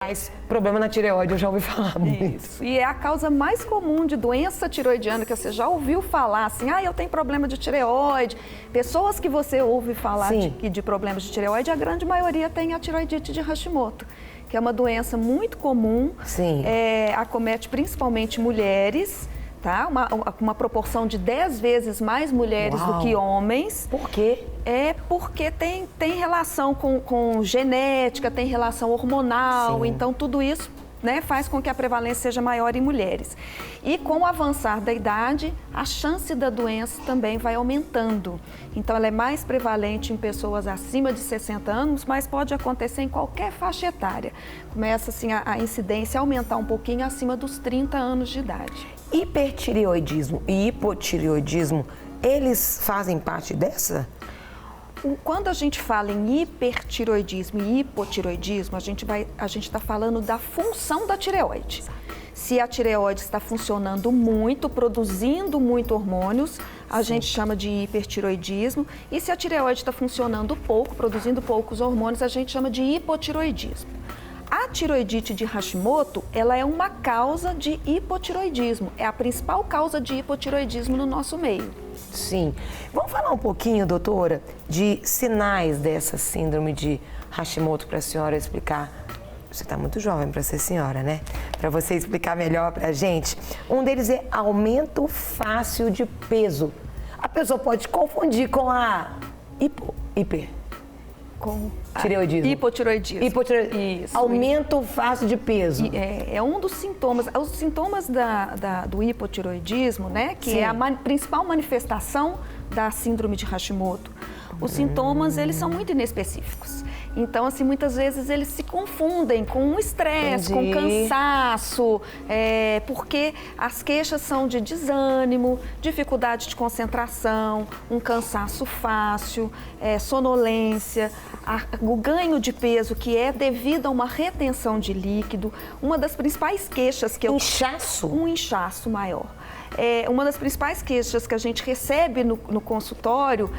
Mas problema na tireoide, eu já ouvi falar muito. Isso. E é a causa mais comum de doença tireoidiana, que você já ouviu falar assim, eu tenho problema de tireoide. Pessoas que você ouve falar de problemas de tireoide, a grande maioria tem a tireoidite de Hashimoto, que é uma doença muito comum, acomete principalmente mulheres, tá? Uma proporção de 10 vezes mais mulheres do que homens. Por quê? É porque tem relação com genética, tem relação hormonal, então tudo isso, né, faz com que a prevalência seja maior em mulheres. E com o avançar da idade, a chance da doença também vai aumentando. Então ela é mais prevalente em pessoas acima de 60 anos, mas pode acontecer em qualquer faixa etária. Começa assim a incidência a aumentar um pouquinho acima dos 30 anos de idade. Hipertireoidismo e hipotireoidismo, eles fazem parte dessa? Quando a gente fala em hipertireoidismo e hipotireoidismo, a gente está falando da função da tireoide. Se a tireoide está funcionando muito, produzindo muito hormônios, a gente chama de hipertireoidismo. E se a tireoide está funcionando pouco, produzindo poucos hormônios, a gente chama de hipotireoidismo. A tireoidite de Hashimoto, ela é uma causa de hipotireoidismo. É a principal causa de hipotireoidismo no nosso meio. Sim. Vamos falar um pouquinho, doutora, de sinais dessa síndrome de Hashimoto para a senhora explicar. Você está muito jovem para ser senhora, né? Para você explicar melhor para a gente. Um deles é aumento fácil de peso. A pessoa pode confundir com a tireoidismo. Hipotireoidismo. Isso. Aumento fácil de peso. É um dos sintomas. Os sintomas do hipotireoidismo, né? Que é a principal manifestação da síndrome de Hashimoto. Os sintomas, eles são muito inespecíficos. Então, assim, muitas vezes eles se confundem com o estresse, com cansaço, porque as queixas são de desânimo, dificuldade de concentração, um cansaço fácil, sonolência, o ganho de peso que é devido a uma retenção de líquido. Uma das principais queixas que Inchaço? Um inchaço maior. Uma das principais queixas que a gente recebe no consultório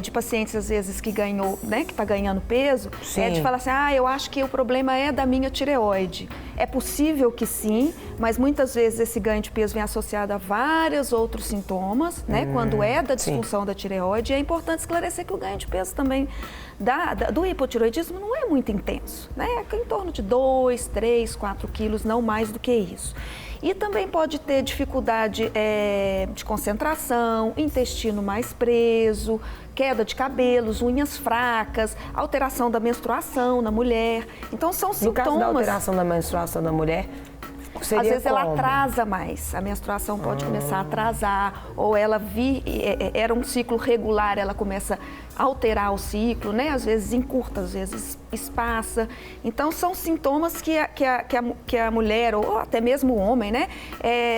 de pacientes, às vezes, que ganhou, né, que está ganhando peso, é de falar assim, eu acho que o problema é da minha tireoide. É possível que sim, mas muitas vezes esse ganho de peso vem associado a vários outros sintomas, né, quando é da disfunção da tireoide. E é importante esclarecer que o ganho de peso também do hipotireoidismo não é muito intenso, né? É em torno de 2, 3, 4 quilos, não mais do que isso. E também pode ter dificuldade de concentração, intestino mais preso, queda de cabelos, unhas fracas, alteração da menstruação na mulher. Então são sintomas. No caso da alteração da menstruação da mulher, seria às vezes como? ela atrasa mais, a menstruação pode começar a atrasar, ou ela era um ciclo regular, ela começa a alterar o ciclo, né? Às vezes encurta, às vezes espaça. Então são sintomas que a mulher, ou até mesmo o homem, né,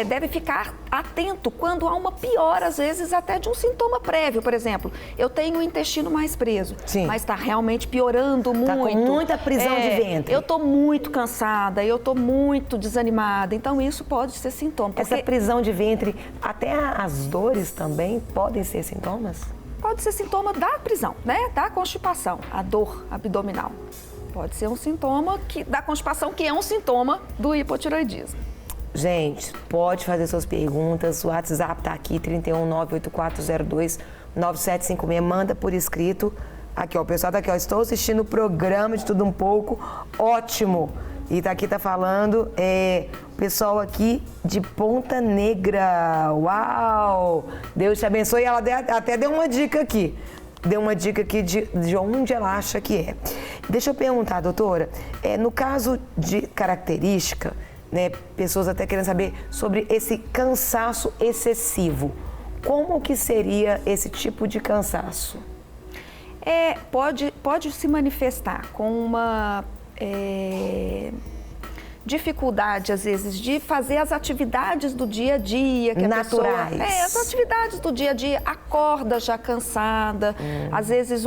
deve ficar atento quando há uma piora, às vezes até de um sintoma prévio. Por exemplo, eu tenho o intestino mais preso, mas está realmente piorando muito. Está com muita prisão de ventre. Eu estou muito cansada, eu estou muito desanimada. Então isso pode ser sintoma. Essa prisão de ventre, até as dores também podem ser sintomas? Pode ser sintoma da prisão, né? Da constipação, a dor abdominal. Pode ser um sintoma da constipação, que é um sintoma do hipotireoidismo. Gente, pode fazer suas perguntas. O WhatsApp está aqui, 31984029756. Manda por escrito. Aqui, ó, o pessoal tá aqui, ó. Estou assistindo o programa de Tudo Um Pouco. Ótimo. E tá falando, o pessoal aqui de Ponta Negra. Uau! Deus te abençoe. Ela até deu uma dica aqui. Deu uma dica aqui de onde ela acha que é. Deixa eu perguntar, doutora. No caso de característica, né, pessoas até querem saber sobre esse cansaço excessivo. Como que seria esse tipo de cansaço? Pode se manifestar com uma dificuldade, às vezes, de fazer as atividades do dia a dia. Que naturais. As atividades do dia a dia, acorda já cansada, às vezes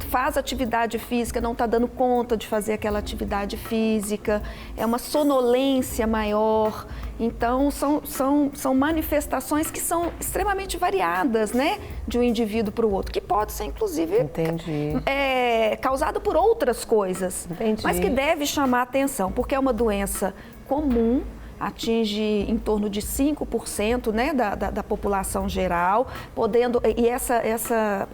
faz atividade física, não está dando conta de fazer aquela atividade física, é uma sonolência maior, Então, são manifestações que são extremamente variadas, né? De um indivíduo para o outro, que pode ser, inclusive, causado por outras coisas. Entendi. Mas que deve chamar atenção, porque é uma doença comum, atinge em torno de 5%, né, da população geral, e essa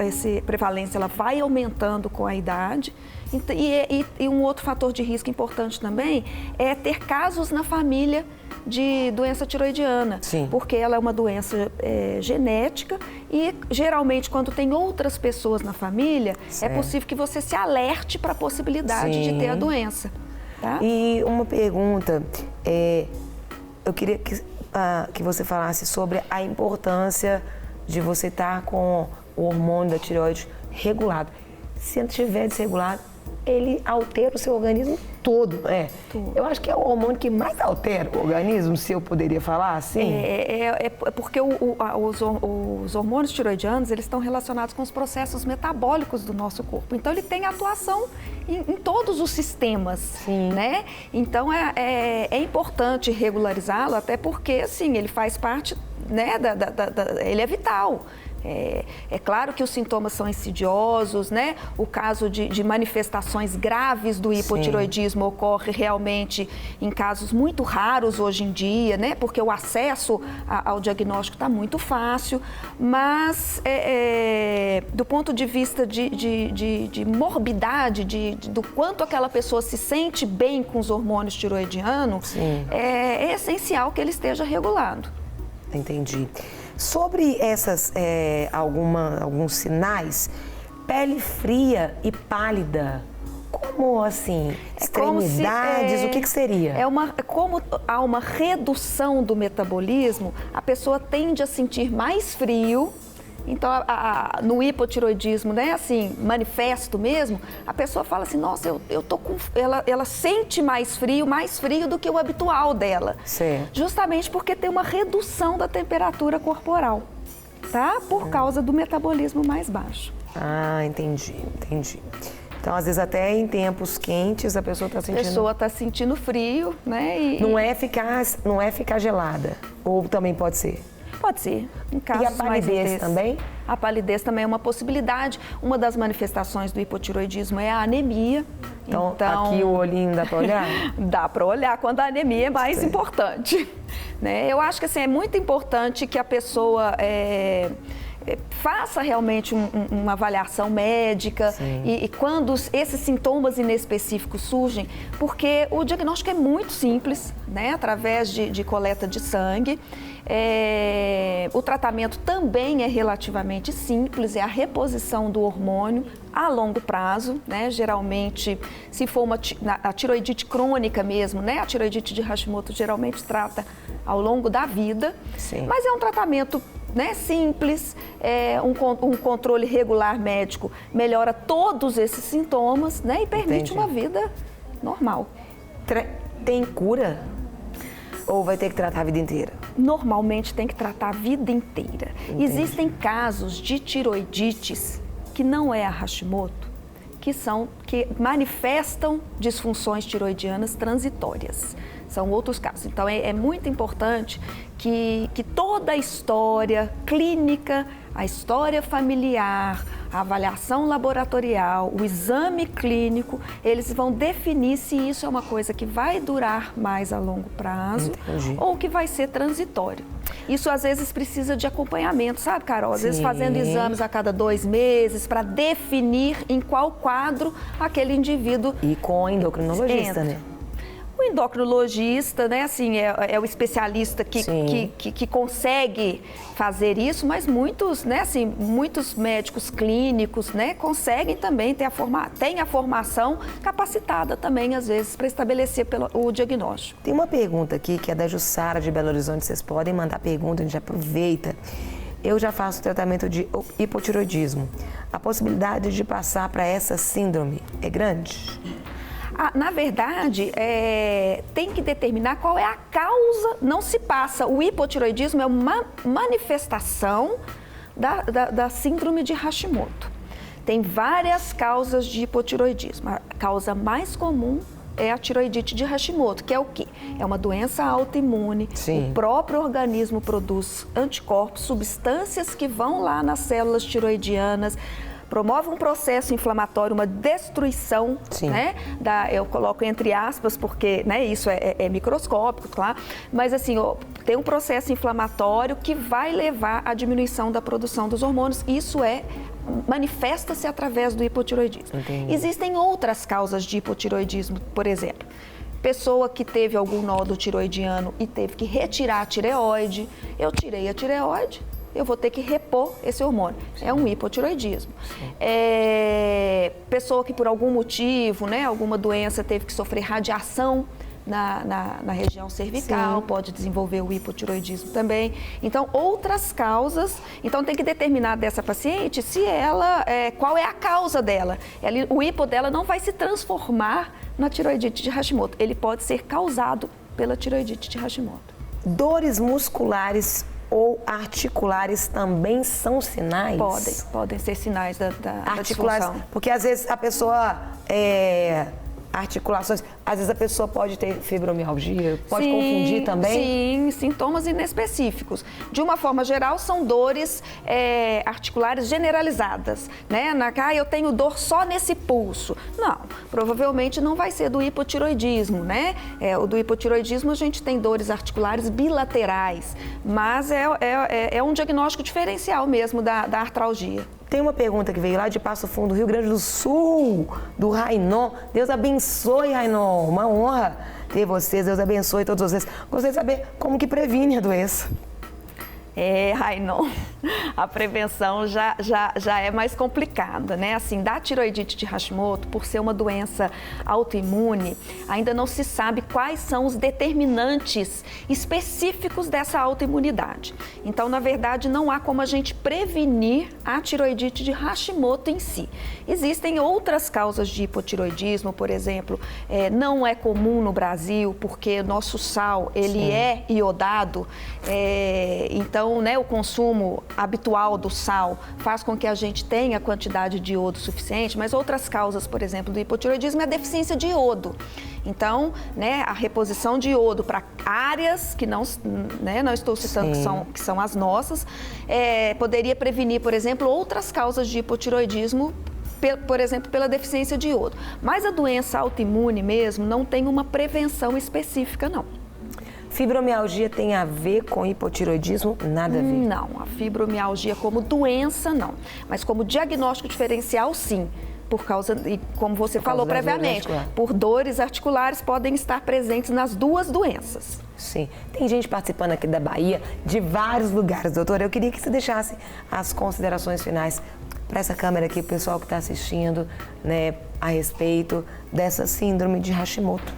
prevalência ela vai aumentando com a idade. E um outro fator de risco importante também é ter casos na família de doença tiroidiana. Sim. Porque ela é uma doença genética e geralmente quando tem outras pessoas na família, certo, é possível que você se alerte para a possibilidade sim, de ter a doença. Tá? E uma pergunta, eu queria que você falasse sobre a importância de você estar com o hormônio da tireoide regulado. Se ele estiver desregulado, ele altera o seu organismo todo, Tudo. Eu acho que é o hormônio que mais altera o organismo, se eu poderia falar assim. É porque os hormônios tiroidianos, eles estão relacionados com os processos metabólicos do nosso corpo. Então, ele tem atuação em todos os sistemas, sim, né? Então, é importante regularizá-lo, até porque, assim, ele faz parte, né, ele é vital. É claro que os sintomas são insidiosos, né? O caso de manifestações graves do hipotiroidismo, sim, ocorre realmente em casos muito raros hoje em dia, né? Porque o acesso ao diagnóstico está muito fácil, mas do ponto de vista de morbidade, do quanto aquela pessoa se sente bem com os hormônios tiroidianos, é essencial que ele esteja regulado. Entendi. Sobre alguns sinais, pele fria e pálida, como assim? Extremidades, o que seria? Como há uma redução do metabolismo, a pessoa tende a sentir mais frio. Então, no hipotiroidismo, né, assim, manifesto mesmo, a pessoa fala assim, nossa, eu tô com... Ela sente mais frio do que o habitual dela. Certo. Justamente porque tem uma redução da temperatura corporal, tá? Por causa do metabolismo mais baixo. Ah, entendi. Então, às vezes, até em tempos quentes, a pessoa está sentindo... A pessoa está sentindo frio, né? Não é ficar gelada, ou também pode ser? Pode ser, em casos mais intensos. E a palidez também? A palidez também é uma possibilidade. Uma das manifestações do hipotiroidismo é a anemia. Então aqui o olhinho dá para olhar? Dá para olhar quando a anemia é mais importante. Né? Eu acho que assim, é muito importante que a pessoa faça realmente uma avaliação médica e quando esses sintomas inespecíficos surgem, porque o diagnóstico é muito simples, né? Através de coleta de sangue. O tratamento também é relativamente simples, é a reposição do hormônio a longo prazo, né? Geralmente, se for a tiroidite crônica mesmo, né? A tiroidite de Hashimoto geralmente trata ao longo da vida, mas é um tratamento, né, simples, um controle regular médico melhora todos esses sintomas, né, e permite uma vida normal. Tem cura? Ou vai ter que tratar a vida inteira? Normalmente tem que tratar a vida inteira. Entendi. Existem casos de tiroidites que não é a Hashimoto, que manifestam disfunções tiroidianas transitórias. São outros casos. Então, é muito importante que toda a história clínica, a história familiar, a avaliação laboratorial, o exame clínico, eles vão definir se isso é uma coisa que vai durar mais a longo prazo ou que vai ser transitório. Isso, às vezes, precisa de acompanhamento, sabe, Carol? Às vezes, fazendo exames a cada 2 meses para definir em qual quadro aquele indivíduo... E com o endocrinologista, né? O endocrinologista, né, assim, é o especialista que consegue fazer isso, mas muitos, né, assim, muitos médicos clínicos, né, conseguem também têm a formação capacitada também, às vezes, para estabelecer o diagnóstico. Tem uma pergunta aqui que é da Jussara de Belo Horizonte, vocês podem mandar pergunta, a gente aproveita. Eu já faço tratamento de hipotiroidismo. A possibilidade de passar para essa síndrome é grande? Na verdade, tem que determinar qual é a causa, não se passa. O hipotiroidismo é uma manifestação da síndrome de Hashimoto. Tem várias causas de hipotiroidismo. A causa mais comum é a tiroidite de Hashimoto, que é o quê? É uma doença autoimune. Sim. O próprio organismo produz anticorpos, substâncias que vão lá nas células tiroidianas, promove um processo inflamatório, uma destruição, né? Eu coloco entre aspas, porque, né, isso é microscópico, claro, mas assim, tem um processo inflamatório que vai levar à diminuição da produção dos hormônios. Isso manifesta-se através do hipotiroidismo. Entendi. Existem outras causas de hipotiroidismo, por exemplo, pessoa que teve algum nódulo tiroidiano e teve que retirar a tireoide. Eu tirei a tireoide, eu vou ter que repor esse hormônio. É um hipotiroidismo. Pessoa que por algum motivo, né, alguma doença, teve que sofrer radiação na região cervical, pode desenvolver o hipotiroidismo também. Então, outras causas. Então, tem que determinar dessa paciente se ela, qual é a causa dela. O hipo dela não vai se transformar na tiroidite de Hashimoto. Ele pode ser causado pela tiroidite de Hashimoto. Dores musculares ou articulares também são sinais? Podem ser sinais da disfunção. Porque às vezes a pessoa articulações, às vezes a pessoa pode ter fibromialgia, pode confundir também? Sim, sintomas inespecíficos. De uma forma geral, são dores articulares generalizadas, né? Eu tenho dor só nesse pulso. Não, provavelmente não vai ser do hipotiroidismo, né? O do hipotiroidismo a gente tem dores articulares bilaterais, mas é um diagnóstico diferencial mesmo da artralgia. Tem uma pergunta que veio lá de Passo Fundo, Rio Grande do Sul, do Rainon. Deus abençoe, Rainon. Uma honra ter vocês. Deus abençoe todos vocês. Gostaria de saber como que previne a doença. Rainon, a prevenção já é mais complicada, né? Assim, da tiroidite de Hashimoto, por ser uma doença autoimune, ainda não se sabe quais são os determinantes específicos dessa autoimunidade. Então, na verdade, não há como a gente prevenir a tiroidite de Hashimoto em si. Existem outras causas de hipotiroidismo, por exemplo, não é comum no Brasil, porque nosso sal, ele é iodado, então, né, o consumo habitual do sal faz com que a gente tenha a quantidade de iodo suficiente, mas outras causas, por exemplo, do hipotiroidismo é a deficiência de iodo. Então, né, a reposição de iodo para áreas que não estou citando que são as nossas, poderia prevenir, por exemplo, outras causas de hipotiroidismo, por exemplo, pela deficiência de iodo. Mas a doença autoimune mesmo não tem uma prevenção específica, não. Fibromialgia tem a ver com hipotiroidismo? Nada a ver? Não, a fibromialgia como doença, não. Mas como diagnóstico diferencial, sim. Por causa, e como você falou previamente, por dores articulares podem estar presentes nas duas doenças. Sim. Tem gente participando aqui da Bahia, de vários lugares, doutora. Eu queria que você deixasse as considerações finais para essa câmera aqui, o pessoal que está assistindo, né, a respeito dessa síndrome de Hashimoto.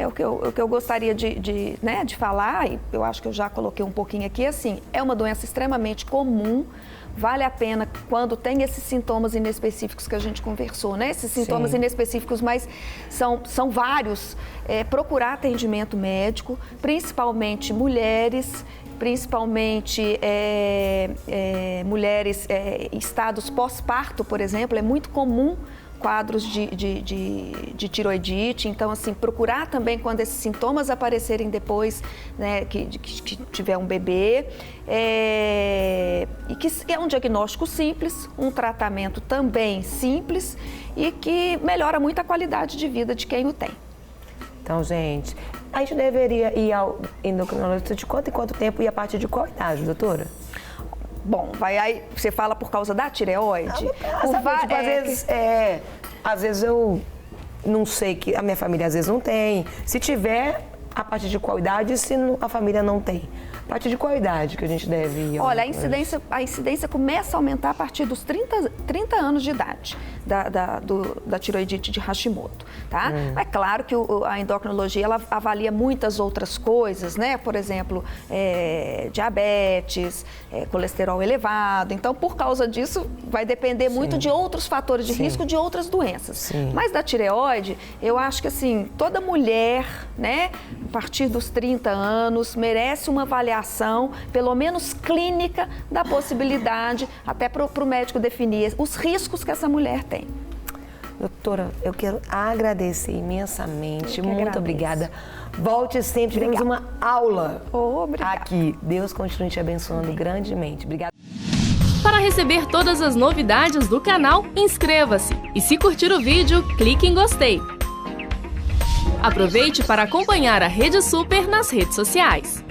O que eu gostaria de falar, e eu acho que eu já coloquei um pouquinho aqui, assim, é uma doença extremamente comum, vale a pena quando tem esses sintomas inespecíficos que a gente conversou, né? Esses sintomas inespecíficos, mas são vários, procurar atendimento médico, principalmente mulheres, mulheres em estados pós-parto, por exemplo, é muito comum quadros de tiroidite. Então, assim, procurar também quando esses sintomas aparecerem depois, né, que tiver um bebê, e que é um diagnóstico simples, um tratamento também simples e que melhora muito a qualidade de vida de quem o tem. Então, gente, a gente deveria ir ao endocrinologista de quanto em quanto tempo e a partir de qual idade, doutora? Bom, aí você fala por causa da tireoide? Às vezes eu não sei, que a minha família às vezes não tem. Se tiver, a partir de qual idade, se a família não tem? A partir de qual idade que a gente deve ir? Olha, a incidência começa a aumentar a partir dos 30 anos de idade da tiroidite de Hashimoto, tá? É claro que a endocrinologia, ela avalia muitas outras coisas, né? Por exemplo, diabetes, colesterol elevado. Então, por causa disso, vai depender muito de outros fatores de risco de outras doenças. Mas da tireoide, eu acho que, assim, toda mulher, né, a partir dos 30 anos, merece uma avaliação, pelo menos clínica, da possibilidade, até para o médico definir os riscos que essa mulher tem. Doutora, eu quero agradecer imensamente. Muito agradeço. Obrigada. Volte sempre. Tivemos uma aula aqui. Deus continue te abençoando grandemente. Obrigada. Para receber todas as novidades do canal, inscreva-se. E se curtir o vídeo, clique em gostei. Aproveite para acompanhar a Rede Super nas redes sociais.